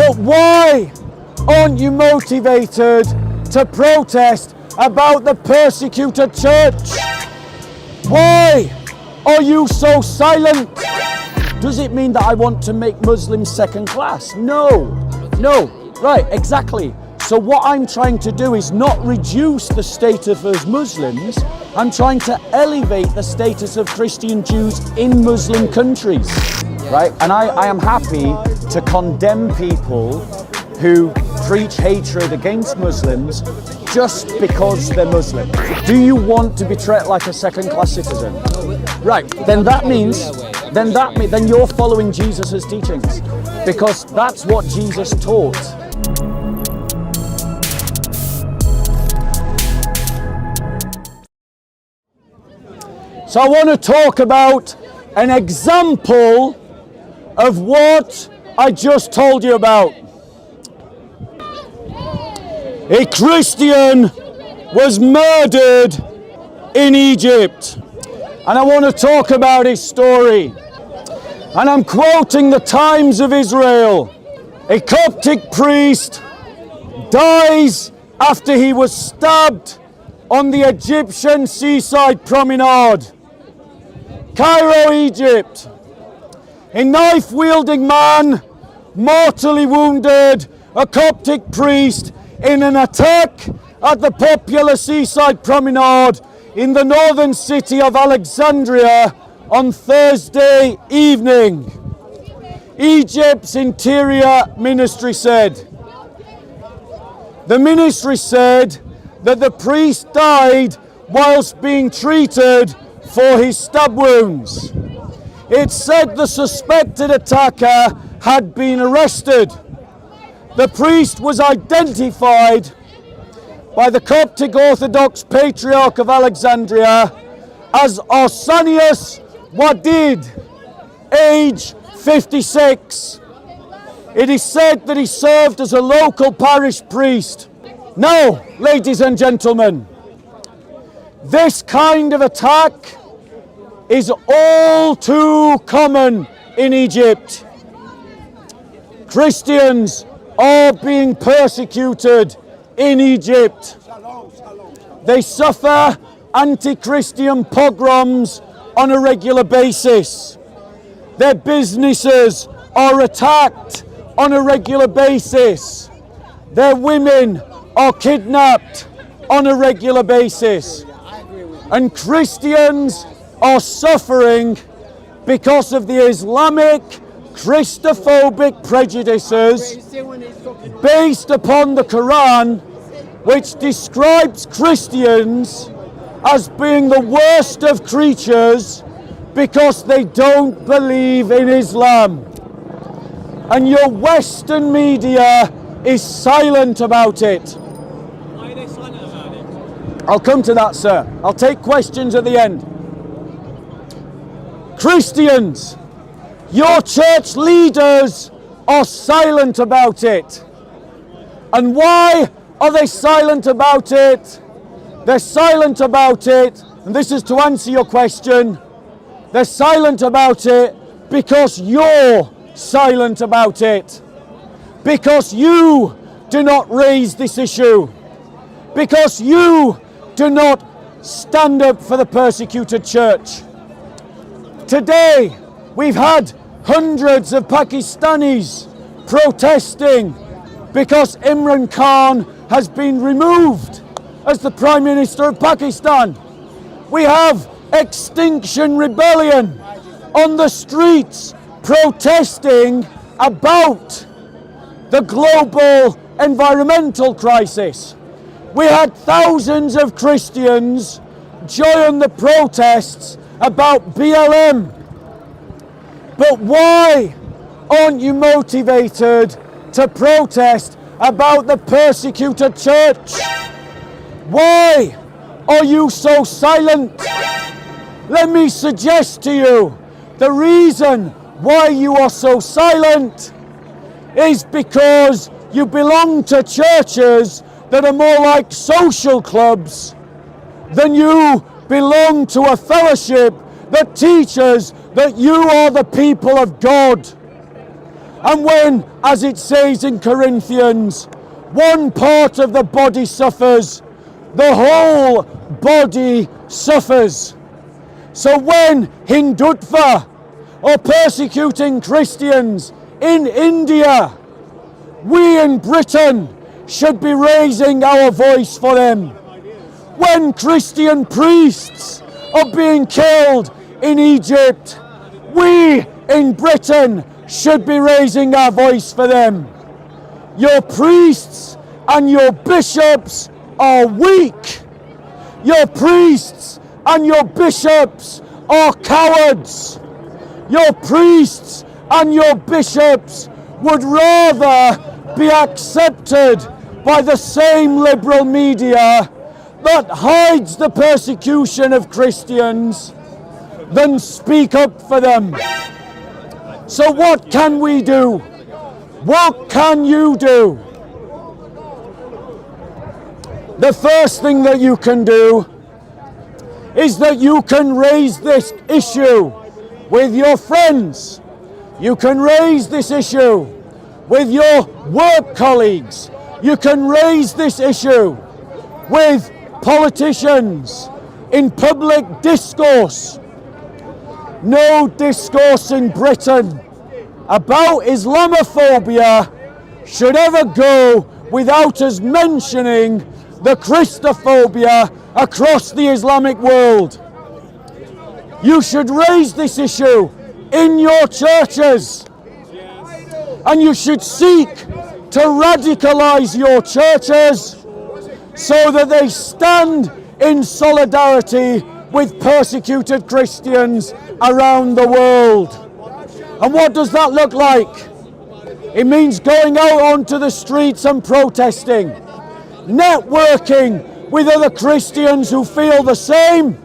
But why aren't you motivated to protest about the persecuted church? Why are you so silent? Does it mean that I want to make Muslims second class? No, right, exactly. So what I'm trying to do is not reduce the status of Muslims, I'm trying to elevate the status of Christian Jews in Muslim countries, right? And I am happy to condemn people who preach hatred against Muslims just because they're Muslim. Do you want to be treated like a second-class citizen? Right, then that means then you're following Jesus' teachings, because that's what Jesus taught. So I want to talk about an example of what I just told you about. A Christian was murdered in Egypt, and I want to talk about his story. And I'm quoting the Times of Israel. A Coptic priest dies after he was stabbed on the Egyptian seaside promenade. Cairo, Egypt. A knife-wielding man mortally wounded a Coptic priest in an attack at the popular seaside promenade in the northern city of Alexandria on Thursday evening. Egypt's Interior Ministry said. The ministry said that the priest died whilst being treated for his stab wounds. It said the suspected attacker had been arrested. The priest was identified by the Coptic Orthodox Patriarch of Alexandria as Arsenius Wadid, age 56. It is said that he served as a local parish priest. Now, ladies and gentlemen, this kind of attack is all too common in Egypt. Christians are being persecuted in Egypt. They suffer anti-Christian pogroms on a regular basis. Their businesses are attacked on a regular basis. Their women are kidnapped on a regular basis. And Christians are suffering because of the Islamic Christophobic prejudices based upon the Qur'an, which describes Christians as being the worst of creatures because they don't believe in Islam. And your Western media is silent about it. Why are they silent about it? I'll come to that, sir. I'll take questions at the end. Christians, your church leaders are silent about it. And why are they silent about it? They're silent about it, and this is to answer your question, they're silent about it because you're silent about it. Because you do not raise this issue. Because you do not stand up for the persecuted church. Today, we've had hundreds of Pakistanis protesting because Imran Khan has been removed as the Prime Minister of Pakistan. We have Extinction Rebellion on the streets protesting about the global environmental crisis. We had thousands of Christians join the protests about BLM. But why aren't you motivated to protest about the persecuted church? Why are you so silent? Let me suggest to you the reason why you are so silent is because you belong to churches that are more like social clubs than you belong to a fellowship that teaches that you are the people of God. And when, as it says in Corinthians, one part of the body suffers, the whole body suffers. So when Hindutva are persecuting Christians in India, we in Britain should be raising our voice for them. When Christian priests are being killed in Egypt, we in Britain should be raising our voice for them. Your priests and your bishops are weak. Your priests and your bishops are cowards. Your priests and your bishops would rather be accepted by the same liberal media that hides the persecution of Christians than speak up for them. So what can we do? What can you do? The first thing that you can do is that you can raise this issue with your friends. You can raise this issue with your work colleagues. You can raise this issue with politicians in public discourse. No discourse in Britain about Islamophobia should ever go without us mentioning the Christophobia across the Islamic world. You should raise this issue in your churches, and you should seek to radicalize your churches so that they stand in solidarity with persecuted Christians around the world. And what does that look like? It means going out onto the streets and protesting, networking with other Christians who feel the same,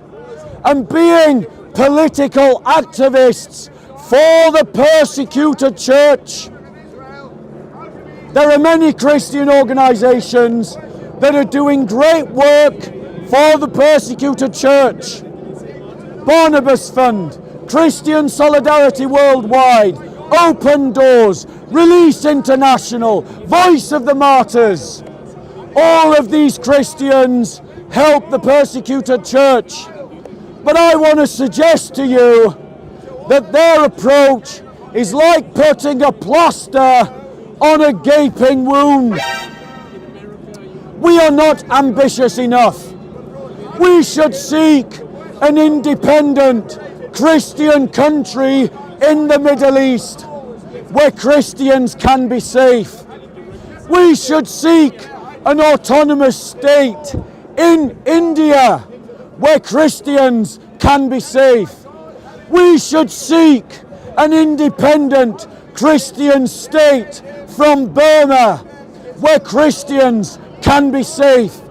and being political activists for the persecuted church. There are many Christian organizations that are doing great work for the persecuted church. Barnabas Fund, Christian Solidarity Worldwide, Open Doors, Release International, Voice of the Martyrs. All of these Christians help the persecuted church. But I want to suggest to you that their approach is like putting a plaster on a gaping wound. We are not ambitious enough. We should seek an independent Christian country in the Middle East where Christians can be safe. We should seek an autonomous state in India where Christians can be safe. We should seek an independent Christian state from Burma where Christians can be safe.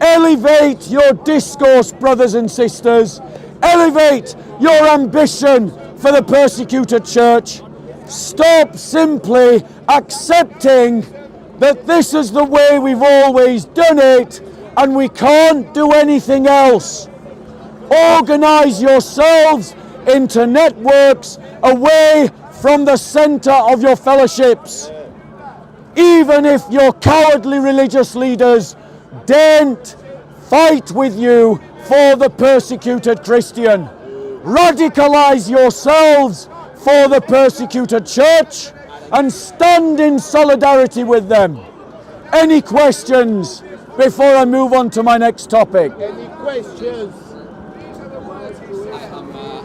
Elevate your discourse, brothers and sisters. Elevate your ambition for the persecuted church. Stop simply accepting that this is the way we've always done it and we can't do anything else. Organize yourselves into networks away from the center of your fellowships. Even if your cowardly religious leaders daren't fight with you for the persecuted Christian. Radicalize yourselves for the persecuted church and stand in solidarity with them. Any questions before I move on to my next topic? Any questions?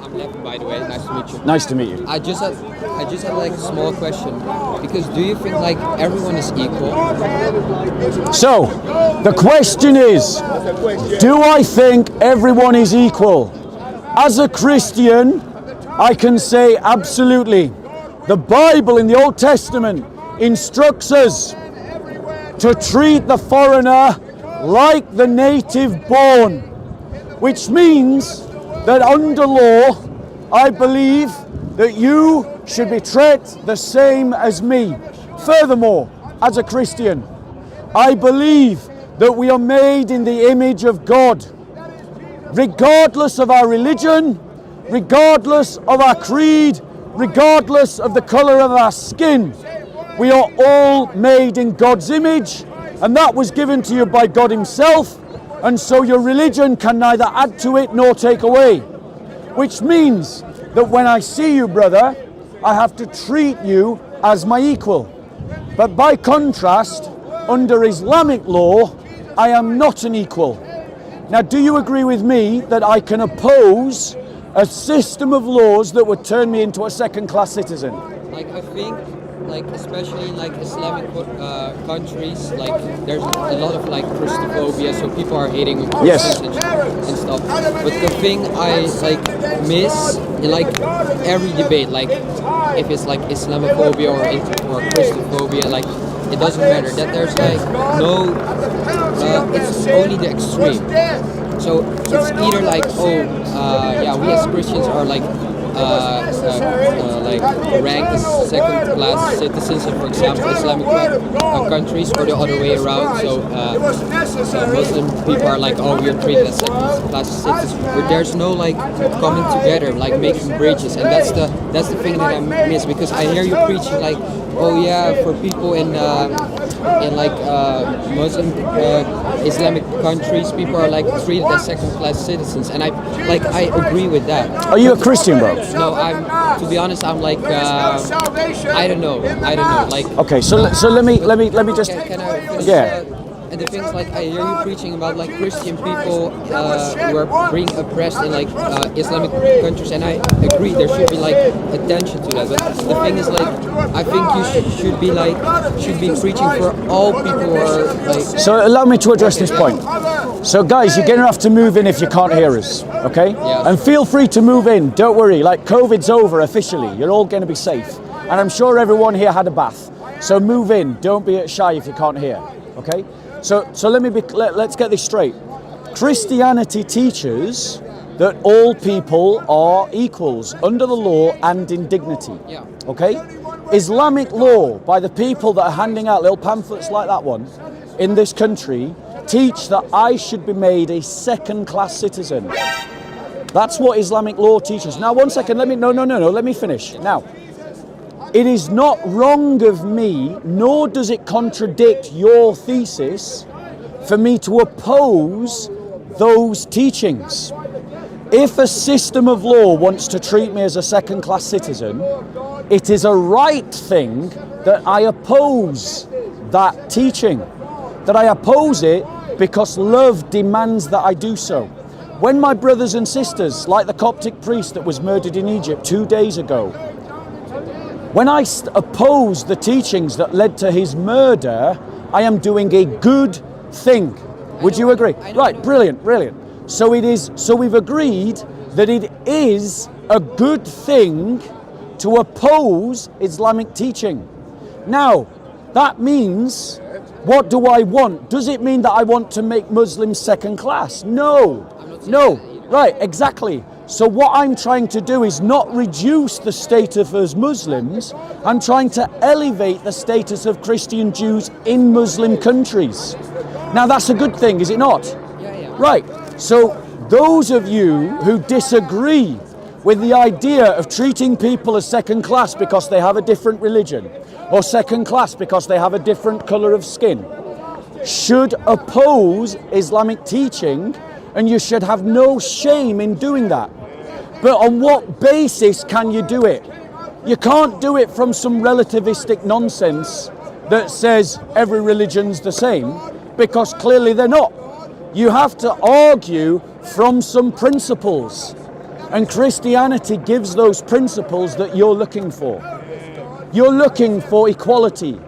I'm Levin, by the way. Nice to meet you. Nice to meet you. I just had like a small question, because do you think like everyone is equal? So, the question is, do I think everyone is equal? As a Christian, I can say absolutely. The Bible in the Old Testament instructs us to treat the foreigner like the native born, which means that under law, I believe that you should be treated the same as me. Furthermore, as a Christian, I believe that we are made in the image of God. Regardless of our religion, regardless of our creed, regardless of the color of our skin. We are all made in God's image, and that was given to you by God himself, and so your religion can neither add to it nor take away. Which means that when I see you, brother, I have to treat you as my equal. But by contrast, under Islamic law, I am not an equal. Now, do you agree with me that I can oppose a system of laws that would turn me into a second-class citizen? Like, I think, like, especially in like Islamic countries, like there's a lot of like Christophobia, so people are hating on Christians and stuff. But the thing I like miss in like every debate, like if it's like Islamophobia or Christophobia, like it doesn't matter. That there's like no, it's only the extreme. So it's either like, yeah, we as Christians are like ranked as second-class citizens in, for example, Islamic countries, or the other way around. So Muslim people are like, oh, we are treated as second-class citizens. But there's no like coming together, like making bridges, and that's the thing that I miss, because I hear you preaching like, oh yeah, for people in like Muslim Islamic countries, people are like treated as second-class citizens, and I agree with that. Are you a Christian, bro? No, to be honest, I'm like, I don't know, like. Okay, so let me just. Can I finish? Yeah. And the things like, I hear you preaching about like Christian people who are being oppressed in like Islamic countries, and I agree there should be like attention to that. But the thing is like, I think you should be preaching for all people who are like. So allow me to address this point. So guys, you're gonna have to move in if you can't hear us, okay? Yeah. And feel free to move in. Don't worry. Like, COVID's over officially. You're all gonna be safe, and I'm sure everyone here had a bath. So move in. Don't be shy if you can't hear, okay? So let's get this straight. Christianity teaches that all people are equals under the law and in dignity. Yeah. Okay? Islamic law, by the people that are handing out little pamphlets like that one in this country, teach that I should be made a second-class citizen. That's what Islamic law teaches. Now, one second, let me finish. Now, it is not wrong of me, nor does it contradict your thesis, for me to oppose those teachings. If a system of law wants to treat me as a second-class citizen, it is a right thing that I oppose that teaching. That I oppose it because love demands that I do so. When my brothers and sisters, like the Coptic priest that was murdered in Egypt 2 days ago, when I oppose the teachings that led to his murder, I am doing a good thing. Would you agree? Right, brilliant. So we've agreed that it is a good thing to oppose Islamic teaching. Now, that means, what do I want? Does it mean that I want to make Muslims second class? No, right, exactly. So what I'm trying to do is not reduce the status as Muslims, I'm trying to elevate the status of Christian Jews in Muslim countries. Now that's a good thing, is it not? Yeah. Right, so those of you who disagree with the idea of treating people as second class because they have a different religion, or second class because they have a different colour of skin, should oppose Islamic teaching, and you should have no shame in doing that. But on what basis can you do it? You can't do it from some relativistic nonsense that says every religion's the same, because clearly they're not. You have to argue from some principles, and Christianity gives those principles that you're looking for. You're looking for equality.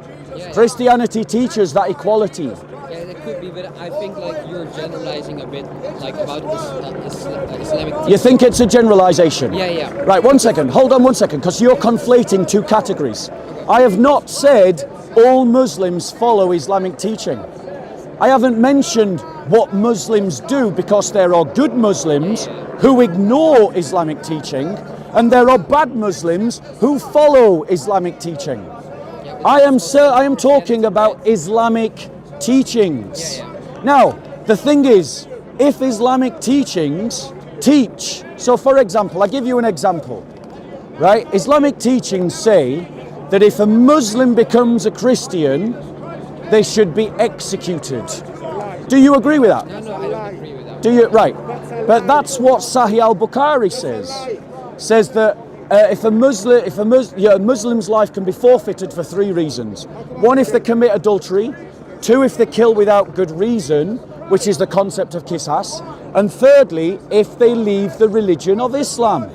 Christianity teaches that equality. Yeah, it could be, but I think like you're generalizing a bit, like about Islamic teaching. You think it's a generalization? Yeah. Right, hold on one second, because you're conflating two categories. I have not said all Muslims follow Islamic teaching. I haven't mentioned what Muslims do, because there are good Muslims who ignore Islamic teaching, and there are bad Muslims who follow Islamic teaching. I am talking about Islamic teachings. Now, the thing is, if Islamic teachings teach, so for example, I give you an example. right? Islamic teachings say that if a Muslim becomes a Christian, they should be executed. Do you agree with that? No, I don't agree with that. Do you? Right. But that's what Sahih al-Bukhari says. Says that if a Muslim's life can be forfeited for 3 reasons. 1, if they commit adultery. 2, if they kill without good reason, which is the concept of qisas. And thirdly, if they leave the religion of Islam.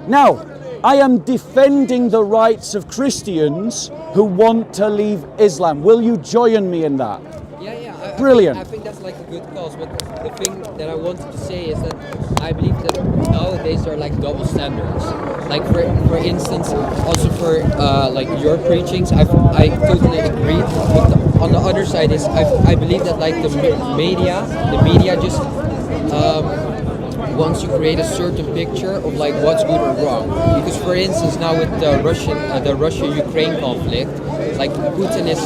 Now, I am defending the rights of Christians who want to leave Islam. Will you join me in that? Yeah. Brilliant. I think that's like a good cause, but the thing that I wanted to say is that I believe that nowadays there are like double standards. Like for instance, also for like your preachings, I totally agree. But on the other side is I believe that like the media just wants to create a certain picture of like what's good or wrong. Because for instance, now with the Russia-Ukraine conflict, like Putin is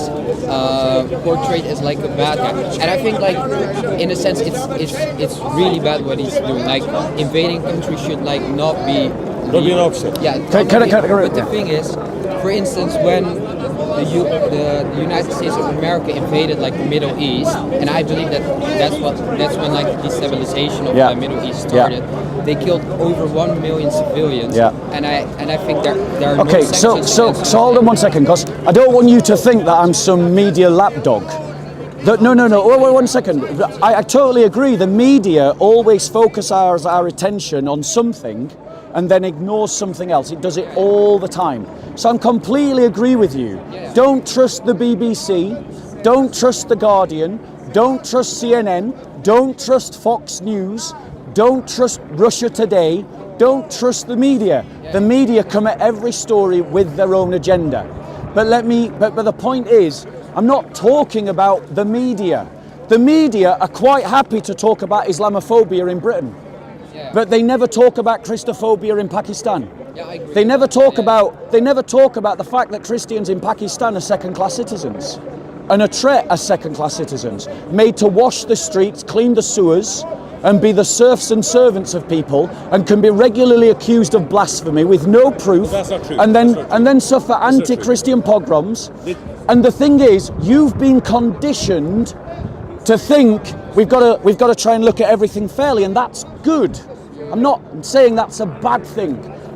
portrayed as like a bad guy, and I think like in a sense it's really bad what he's doing. Like invading countries should like not be an option. Yeah. But the thing is, for instance, when the United States of America invaded like the Middle East, and I believe that's when like the destabilization of the Middle East started. They killed over 1 million civilians, and I think there are okay. no So hold on 1 second, because I don't want you to think that I'm some media lapdog. No. Wait 1 second. I totally agree. The media always focus our attention on something and then ignores something else. It does it all the time. So I'm completely agree with you. Don't trust the BBC. Don't trust the Guardian. Don't trust CNN. Don't trust Fox News. Don't trust Russia Today. Don't trust the media. The media come at every story with their own agenda. But the point is, I'm not talking about the media. The media are quite happy to talk about Islamophobia in Britain. But they never talk about Christophobia in Pakistan. I agree. They never talk about the fact that Christians in Pakistan are second-class citizens and are treated as second-class citizens, made to wash the streets, clean the sewers, and be the serfs and servants of people, and can be regularly accused of blasphemy with no proof, That's not true. and then suffer anti-Christian pogroms. And the thing is, you've been conditioned to think we've got to try and look at everything fairly, and that's good. I'm not saying that's a bad thing,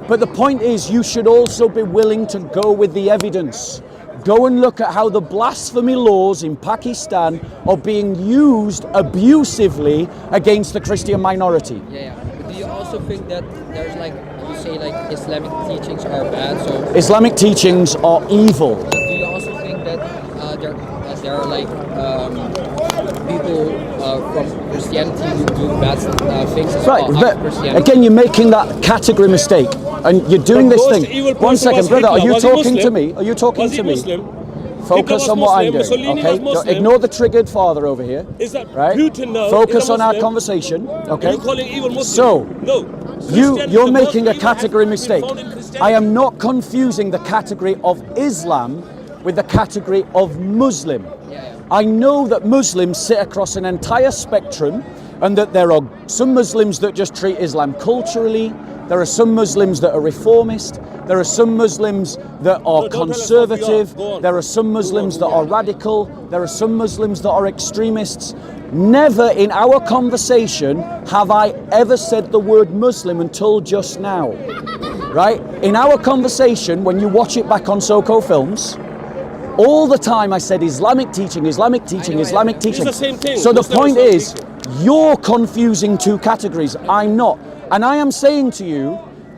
but the point is you should also be willing to go with the evidence. Go and look at how the blasphemy laws in Pakistan are being used abusively against the Christian minority. But do you also think that there's like, you say like Islamic teachings are bad, so Islamic teachings are evil. do you also think that there are like people from Christianity who do bad things as Right, well? but Christianity? again, you're making that category mistake, and you're doing The this most thing. evil 1 person second, was brother. Are Hitler. you Was he talking to Muslim? me? Are you talking Was he to me? Muslim? Focus Hitler on was what I'm Muslim, doing. Mussolini Okay, was Muslim. ignore the triggered father over here. Is that right? Putin now Focus is a on our Muslim? conversation. Okay. Are you calling evil Muslim? So, no. You're making a Christianity category has been mistake. found in Christianity. I am not confusing the category of Islam with the category of Muslim. I know that Muslims sit across an entire spectrum, and that there are some Muslims that just treat Islam culturally. There are some Muslims that are reformist. There are some Muslims that are don't tell us what we are. conservative. Go on. There are some Muslims that are radical. There are some Muslims that are extremists. Never in our conversation have I ever said the word Muslim until just now. Right? In our conversation, when you watch it back on Soco films, all the time I said Islamic teaching, Islamic teaching, Islamic teaching. It's the same thing. So the Muslim point Islamic is, teaching. you're confusing two categories. I'm not. And I am saying to you,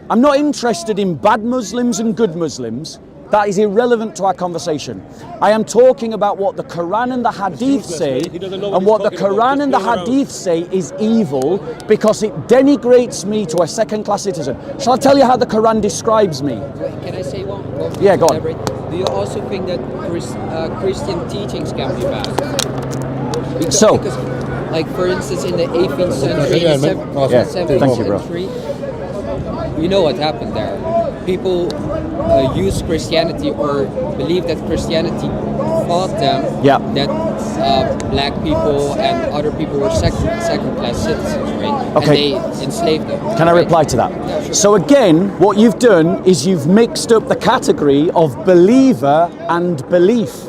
I'm not interested in bad Muslims and good Muslims. That is irrelevant to our conversation. I am talking about what the Quran and the Hadith say, He doesn't know what and he's what the talking about. Quran Just and the playing around. Hadith say is evil because it denigrates me to a second-class citizen. Shall I tell you how the Quran describes me? Can I say one? Yeah, go on. Do you also think that Christian teachings can be bad? Because, So- because, like for instance, in the 18th century, Yeah, in the man. 7th Thank you, bro. century, you know what happened there. People use Christianity or believe that Christianity taught them Yeah. that black people and other people were second-class citizens, right? Okay. And they enslaved them. Can I right? reply to that? Yeah, sure. So again, what you've done is you've mixed up the category of believer and belief.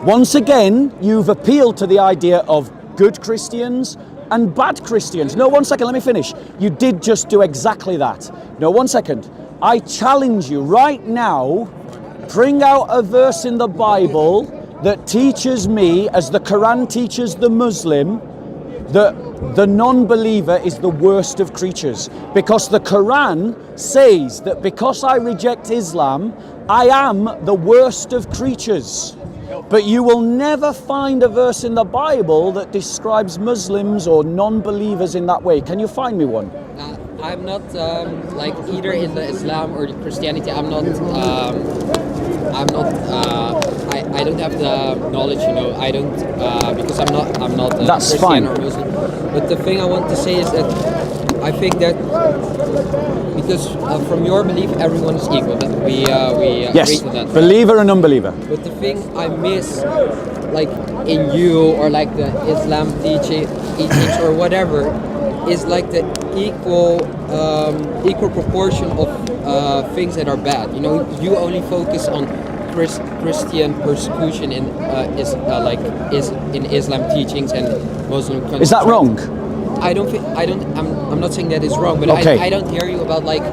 Once again, you've appealed to the idea of good Christians and bad Christians. No, one second, let me finish. You did just do exactly that. No, one second. I challenge you right now, bring out a verse in the Bible that teaches me, as the Qur'an teaches the Muslim, that the non-believer is the worst of creatures. Because the Qur'an says that because I reject Islam, I am the worst of creatures. But you will never find a verse in the Bible that describes Muslims or non-believers in that way. Can you find me one? I'm not like either in the Islam or the Christianity. I don't have the knowledge, you know. I don't because I'm not a That's Christian fine. or Muslim. But the thing I want to say is that I think that because from your belief, everyone is equal. That we agree Yes, to that. believer and unbeliever. But the thing I miss, like in you or like the Islam teaching or whatever, is like the equal proportion of things that are bad. You know, you only focus on Christian persecution in in Islam teachings and Muslim countries. Is that wrong? I'm not saying that is wrong, but Okay. I don't hear you about like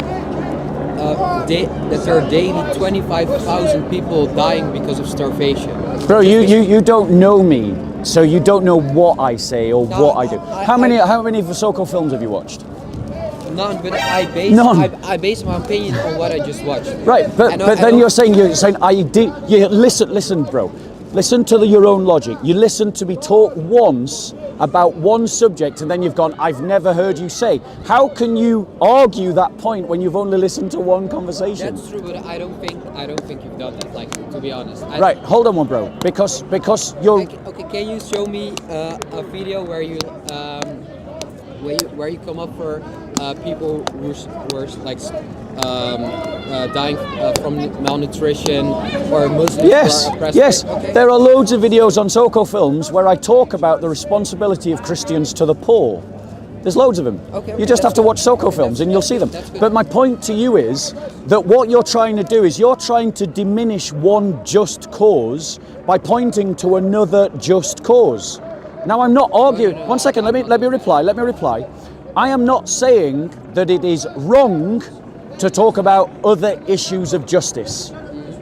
that there are daily 25,000 people dying because of starvation. Bro, you don't know me, so you don't know what I say or what I do. How many Soco films have you watched? None, but None. I base my opinion on what I just watched. Right, but then you're saying listen, bro. Listen to your own logic. You listen to me talk once about one subject and then you've gone, I've never heard you say. How can you argue that point when you've only listened to one conversation? That's true, but I don't think you've done that, like, to be honest. Right, hold on one, bro. Because you're... Okay, can you show me a video where you come up for people who were like dying from malnutrition or Muslims who are oppressed? Yes. Okay. There are loads of videos on Soco films where I talk about the responsibility of Christians to the poor. There's loads of them. Okay, you just have to watch Soco films and you'll see them. But my point to you is that what you're trying to do is you're trying to diminish one just cause by pointing to another just cause. Now I'm not arguing. No. One second, let me reply. I am not saying that it is wrong to talk about other issues of justice.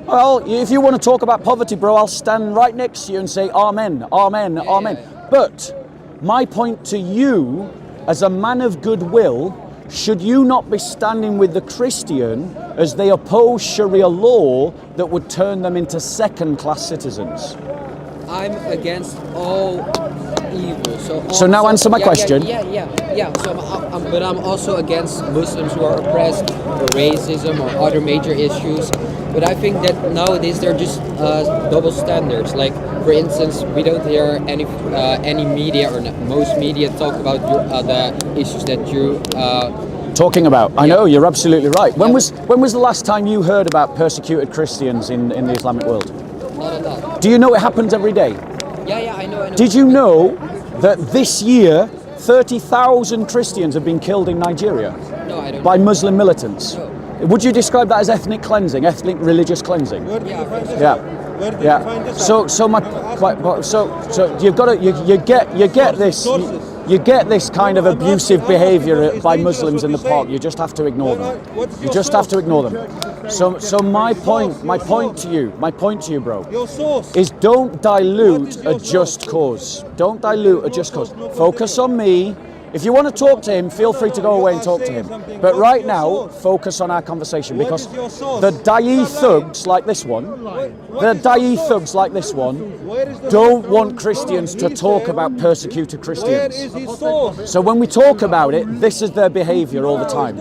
Well, if you want to talk about poverty, bro, I'll stand right next to you and say amen, amen, amen. Yeah. But my point to you, as a man of goodwill, should you not be standing with the Christian as they oppose Sharia law that would turn them into second-class citizens? I'm against all evil. So now answer my question. Yeah. So but I'm also against Muslims who are oppressed, or racism, or other major issues. But I think that nowadays they're just double standards. Like, for instance, we don't hear any media or most media talk about the issues that you talking about. I know, you're absolutely right. When was the last time you heard about persecuted Christians in the Islamic world? Not a lot. Do you know it happens every day? Yeah, I know. Did you know that this year 30,000 Christians have been killed in Nigeria? No, I don't. By Muslim militants? No. Would you describe that as ethnic cleansing, ethnic religious cleansing? Yeah. So you've got to you get this. You get this kind of abusive behaviour by Muslims in the park. You just have to ignore them. You just have to ignore them. So my point to you, bro, is don't dilute a just cause. Don't dilute a just cause. Focus on me. If you want to talk to him, feel free to go away and talk to him. But right now, focus on our conversation, because the Da'i thugs like this one, don't want Christians to talk about persecuted Christians. So when we talk about it, this is their behaviour all the time.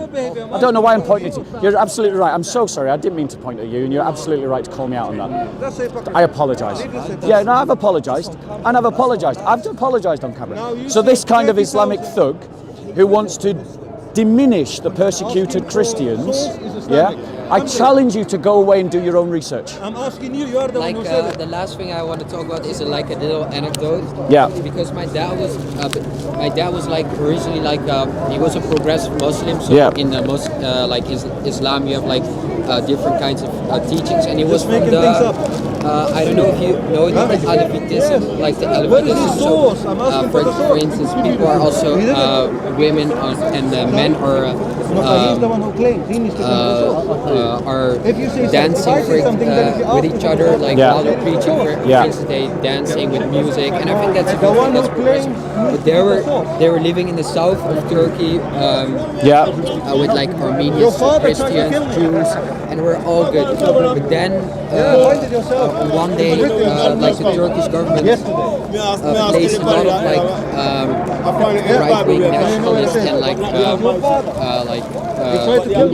I don't know why I'm pointing at you. You're absolutely right. I'm so sorry. I didn't mean to point at you, and you're absolutely right to call me out on that. I apologise. Yeah, no, I've apologised. And I've apologised. I've apologised on camera. So this kind of Islamic thug who wants to diminish the persecuted Christians, yeah, I challenge you to go away and do your own research. I'm asking you. You are the Like one who said it. the last thing I want to talk about is like a little anecdote. Yeah. Because my dad was like originally like he was a progressive Muslim. So Yeah. in the like Islam you have like different kinds of teachings, and he was from making the. things up. I don't know if you know the Alevitism, like the What is Alevitism. the source? I'm asking for the For source. instance, people are also women and men are. He's the one who claims. He needs to come to the source. Are If you say dancing something, then if you with ask each me, other, like Yeah. while they're preaching, for Yeah. instance, they dancing with music, and I think that's a The good one thing. That's who claims progressive. But they were living in the south of Turkey Yeah. with like Your Armenians, father tried to Christians, kill me. Jews, and we're all good. But then Find it yourself. one day, like the Turkish government placed a lot of like right-wing nationalists and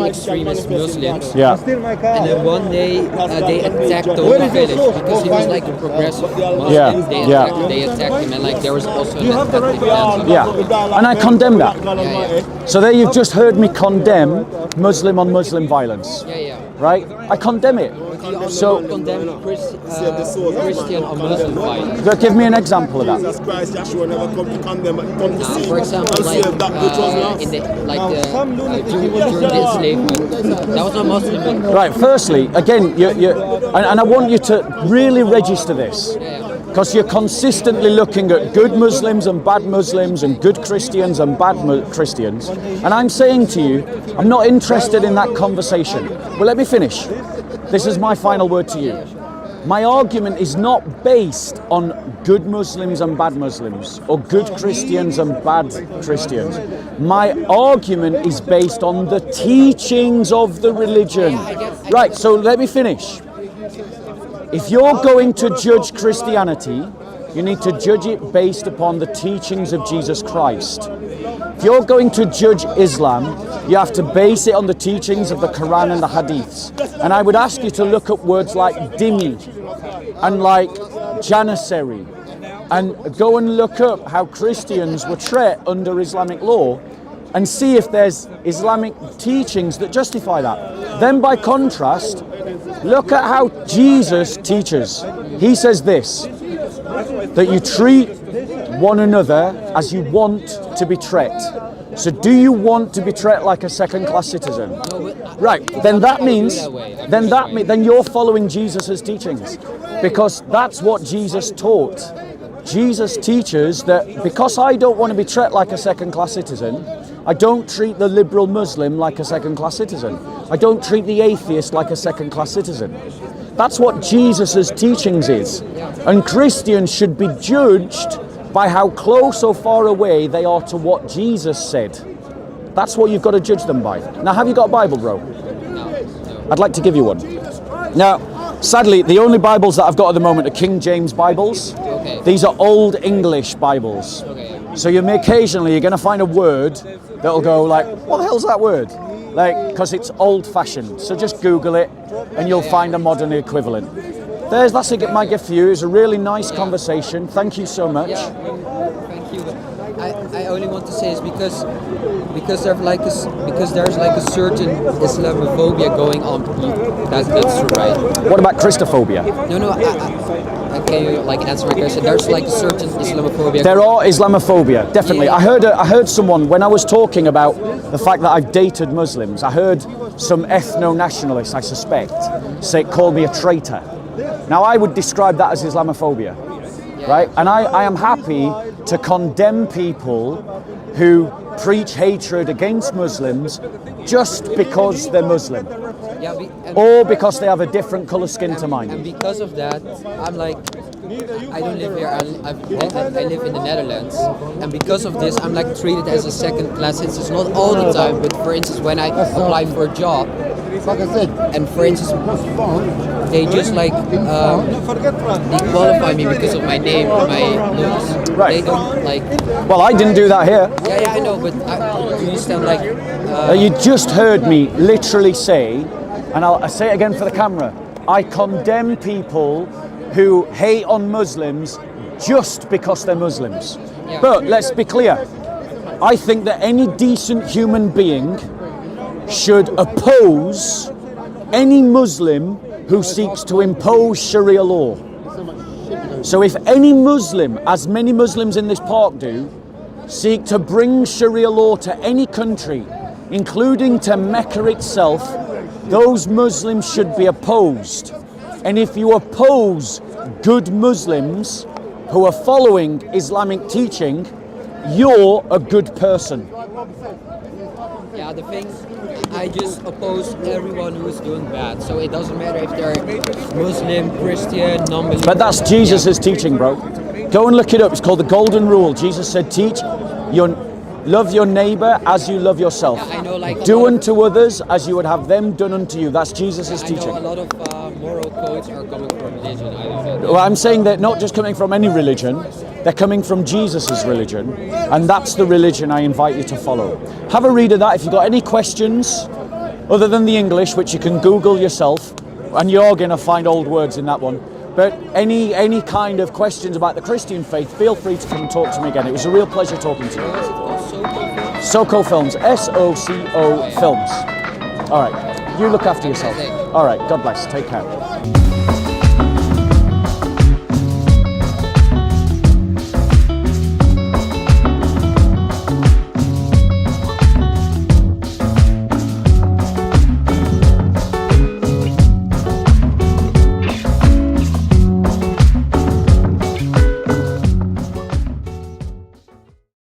extremist Muslims. Yeah. Steal my car. And then one day they attacked the whole village because he was like a progressive Muslim. Yeah, They attacked him, and like there was also an have the right ethnic to dance. Yeah. And I condemn that. Yeah. So there you've just heard me condemn Muslim on Muslim violence. Yeah. Right? I condemn it. He also So condemned Christian or Muslim violence. give me an example of that. Jesus Christ, Joshua never come to condemn, but he come to see For example, and like save that which was lost. in the during the enslavement, that was not Muslim. Right, firstly, again, and I want you to really register this, because you're consistently looking at good Muslims and bad Muslims and good Christians and bad Christians, and I'm saying to you, I'm not interested in that conversation. Well, let me finish. This is my final word to you. My argument is not based on good Muslims and bad Muslims, or good Christians and bad Christians. My argument is based on the teachings of the religion. Right, so let me finish. If you're going to judge Christianity, you need to judge it based upon the teachings of Jesus Christ. If you're going to judge Islam, you have to base it on the teachings of the Qur'an and the Hadiths. And I would ask you to look at words like dhimmi and like janissary, and go and look up how Christians were treated under Islamic law and see if there's Islamic teachings that justify that. Then by contrast, look at how Jesus teaches. He says this, that you treat one another as you want to be treated. So do you want to be treated like a second-class citizen? Right, then that means, then you're following Jesus' teachings, because that's what Jesus taught. Jesus teaches that because I don't want to be treated like a second-class citizen, I don't treat the liberal Muslim like a second-class citizen. I don't treat the atheist like a second-class citizen. That's what Jesus' teachings is. And Christians should be judged by how close or far away they are to what Jesus said. That's what you've got to judge them by. Now, have you got a Bible, bro? No. I'd like to give you one. Now, sadly, the only Bibles that I've got at the moment are King James Bibles. Okay. These are Old English Bibles. Okay. So you're going to find a word that'll go like, what the hell's that word? Like, because it's old-fashioned. So just Google it and you'll find a modern equivalent. That's my gift for you. It's a really nice conversation. Thank you so much. Yeah, thank you. I only want to say is because there's like a certain Islamophobia going on. That's right. What about Christophobia? No. I can you like answer my question? There's like a certain Islamophobia. There are Islamophobia, definitely. Yeah. I heard someone, when I was talking about the fact that I've dated Muslims, I heard some ethno-nationalists, I suspect, call me a traitor. Now, I would describe that as Islamophobia, right? And I am happy to condemn people who preach hatred against Muslims just because they're Muslim, or because they have a different colour skin to mine. And because of that, I'm like, I don't live here. I live in the Netherlands, and because of this, I'm like treated as a second class citizen. It's not all the time, but for instance, when I apply for a job, and for instance, they just like they qualify me because of my name, my looks. Right. They don't like. Well, I didn't do that here. Yeah, I know, but do you stand like? You just heard me literally say, and I'll say it again for the camera, I condemn people who hate on Muslims just because they're Muslims. Yeah. But let's be clear, I think that any decent human being should oppose any Muslim who seeks to impose Sharia law. So if any Muslim, as many Muslims in this park do, seek to bring Sharia law to any country, including to Mecca itself, those Muslims should be opposed. And if you oppose good Muslims who are following Islamic teaching, you're a good person. Yeah, the thing, I just oppose everyone who is doing bad. So it doesn't matter if they're Muslim, Christian, non-Muslim. But that's Jesus' teaching, bro. Go and look it up. It's called the Golden Rule. Jesus said, love your neighbor as you love yourself. Yeah, I know, like, do unto others as you would have them done unto you. That's Jesus' teaching. I know a lot of moral codes are coming from religion. I don't know. Well, I'm saying they're not just coming from any religion. They're coming from Jesus' religion. And that's the religion I invite you to follow. Have a read of that. If you've got any questions, other than the English, which you can Google yourself, and you're going to find old words in that one. But any kind of questions about the Christian faith, feel free to come and talk to me again. It was a real pleasure talking to you. Soco Films, S-O-C-O Films. All right, you look after yourself. All right, God bless. Take care.